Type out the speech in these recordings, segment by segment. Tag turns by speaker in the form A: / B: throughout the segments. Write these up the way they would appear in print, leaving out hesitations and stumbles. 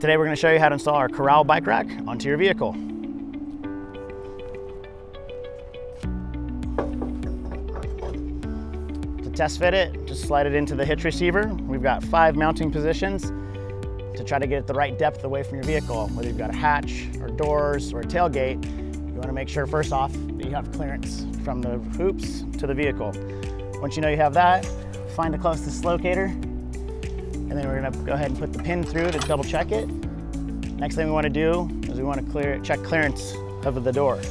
A: Today we're going to show you how to install our Corral bike rack onto your vehicle. To test fit it, just slide it into the hitch receiver. We've got 5 mounting positions to try to get it the right depth away from your vehicle. Whether you've got a hatch or doors or a tailgate, you want to make sure first off that you have clearance from the hoops to the vehicle. Once you know you have that, find the closest locator, and then we're going to go ahead and put the pin through to double check it. Next thing we want to do is we want to check clearance of the door. So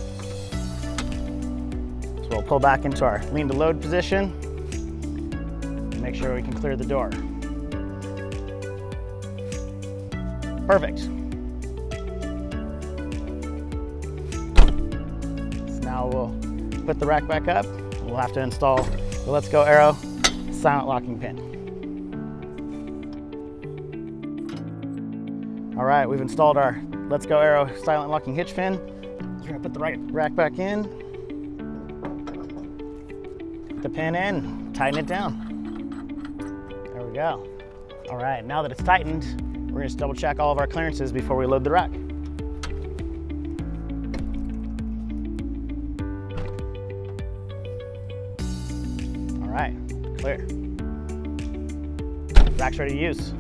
A: we'll pull back into our lean to load position and make sure we can clear the door. Perfect. So now we'll put the rack back up. We'll have to install the Let's Go Arrow silent locking pin. All right, we've installed our Let's Go Arrow silent locking hitch pin. We're gonna put the rack back in, put the pin in, tighten it down. There we go. All right, now that it's tightened, we're gonna just double check all of our clearances before we load the rack. All right, clear. Rack's ready to use.